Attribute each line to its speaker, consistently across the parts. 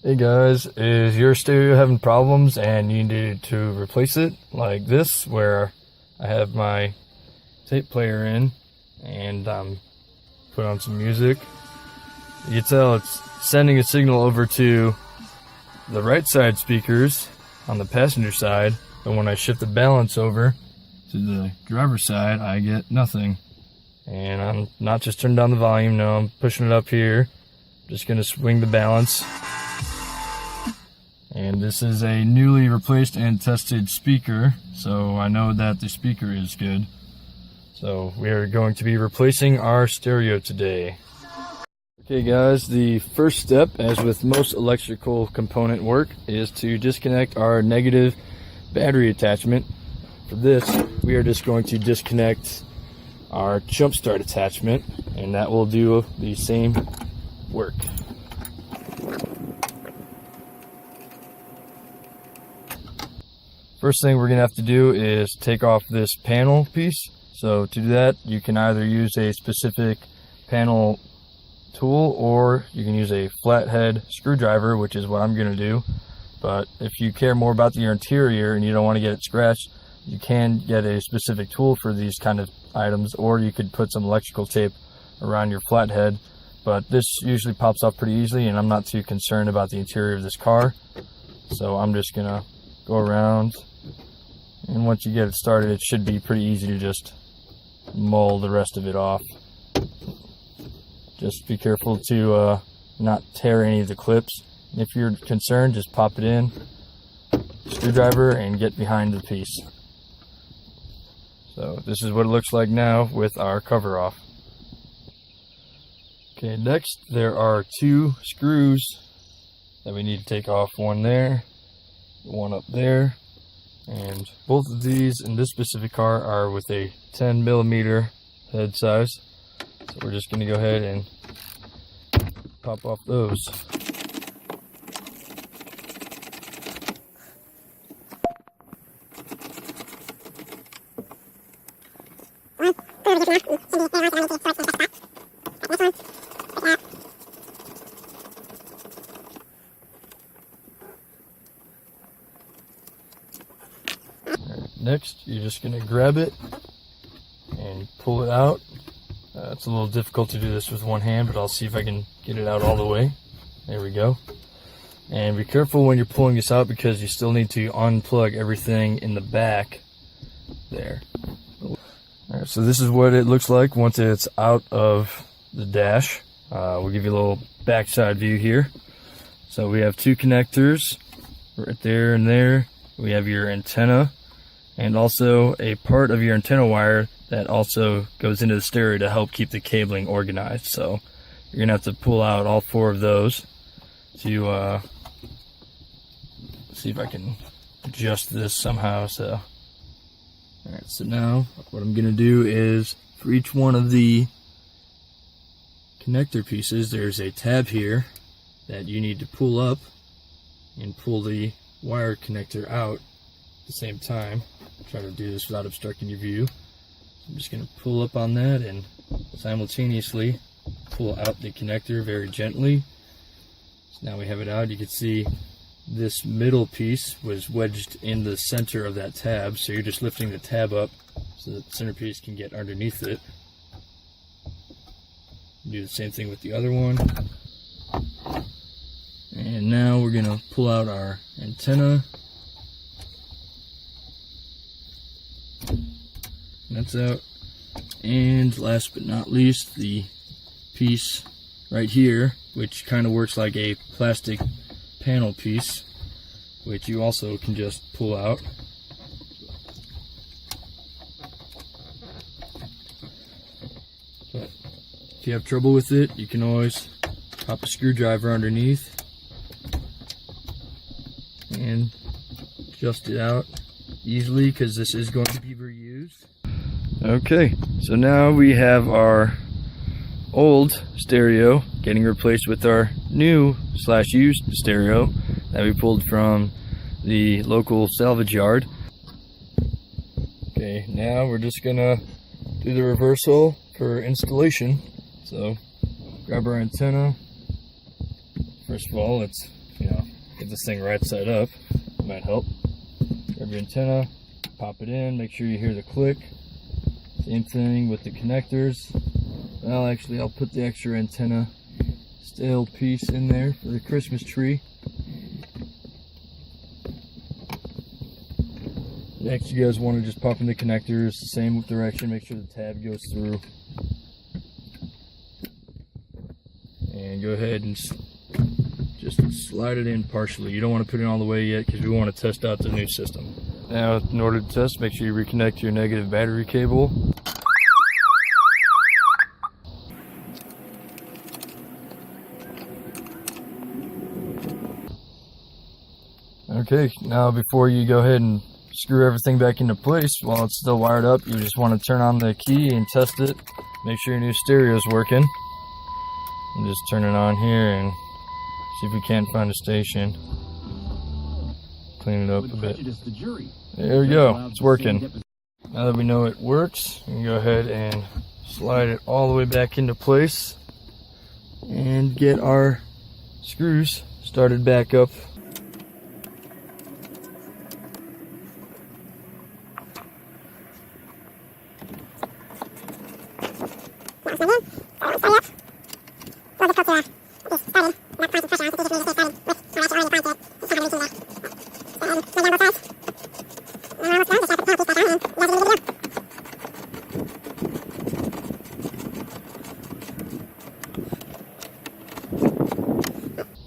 Speaker 1: Hey guys, is your stereo having problems and you need to replace it like this, where I have my tape player in and put on some music? You can tell it's sending a signal over to the right side speakers on the passenger side, but when I shift the balance over to the driver's side, I get nothing. And I'm not just turning down the volume, no, I'm pushing it up here. Just gonna swing the balance. And this is a newly replaced and tested speaker, so I know that the speaker is good. So we are going to be replacing our stereo today. Okay guys, the first step, as with most electrical component work, is to disconnect our negative battery attachment. For this, we are just going to disconnect our jump start attachment, and that will do the same work. First thing we're going to have to do is take off this panel piece. So to do that, you can either use a specific panel tool or you can use a flathead screwdriver, which is what I'm going to do. But if you care more about your interior and you don't want to get it scratched, you can get a specific tool for these kind of items, or you could put some electrical tape around your flathead. But this usually pops off pretty easily, and I'm not too concerned about the interior of this car. So I'm just going to go around. And once you get it started, it should be pretty easy to just mull the rest of it off. Just be careful to not tear any of the clips. And if you're concerned, just pop it in, screwdriver, and get behind the piece. So this is what it looks like now with our cover off. Okay, next there are two screws that we need to take off. One there, one up there. And both of these in this specific car are with a 10mm head size. So we're just going to go ahead and pop off those. Next, you're just going to grab it and pull it out. It's a little difficult to do this with one hand, but I'll see if I can get it out all the way. There we go. And be careful when you're pulling this out, because you still need to unplug everything in the back there. Alright, so this is what it looks like once it's out of the dash. We'll give you a little backside view here. So we have two connectors right there and there. We have your antenna, and also a part of your antenna wire that also goes into the stereo to help keep the cabling organized. So you're gonna have to pull out all four of those to see if I can adjust this somehow. So alright, so now what I'm gonna do is, for each one of the connector pieces, there's a tab here that you need to pull up and pull the wire connector out at the same time. Try to do this without obstructing your view. I'm just going to pull up on that and simultaneously pull out the connector very gently. So now we have it out. You can see this middle piece was wedged in the center of that tab, so you're just lifting the tab up so that the centerpiece can get underneath it. Do the same thing with the other one. And now we're going to pull out our antenna. That's out. And last but not least, the piece right here, which kind of works like a plastic panel piece, which you also can just pull out. But if you have trouble with it, you can always pop a screwdriver underneath and adjust it out easily, because this is going to be reused. Okay, so now we have our old stereo getting replaced with our new / used stereo that we pulled from the local salvage yard. Okay, now we're just gonna do the reversal for installation. So grab our antenna. First of all, let's get this thing right side up. It might help. Grab your antenna, pop it in, make sure you hear the click. Same thing with the connectors. Well, actually, I'll put the extra antenna stale piece in there for the Christmas tree. Next, you guys want to just pop in the connectors, same direction, make sure the tab goes through. And go ahead and just slide it in partially. You don't want to put it all the way yet because we want to test out the new system. Now, in order to test, make sure you reconnect your negative battery cable. Okay, now before you go ahead and screw everything back into place while it's still wired up, you just want to turn on the key and test it. Make sure your new stereo is working. And just turn it on here and see if we can't find a station. Clean it up a bit. There we go, it's working. Now that we know it works, we can go ahead and slide it all the way back into place and get our screws started back up.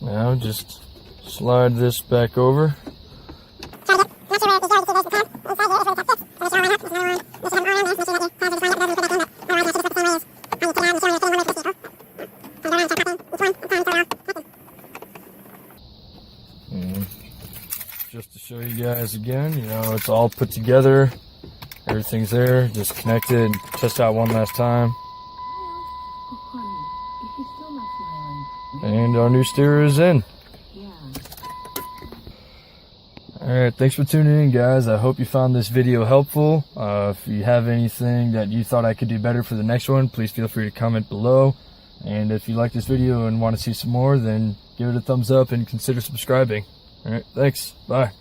Speaker 1: Now just slide this back over. And just to show you guys again, you know, it's all put together. Everything's there. Just connect it and test out one last time. And our new stereo is in. Alright, thanks for tuning in, guys. I hope you found this video helpful. If you have anything that you thought I could do better for the next one, please feel free to comment below. And if you like this video and want to see some more, then give it a thumbs up and consider subscribing. Alright, thanks. Bye.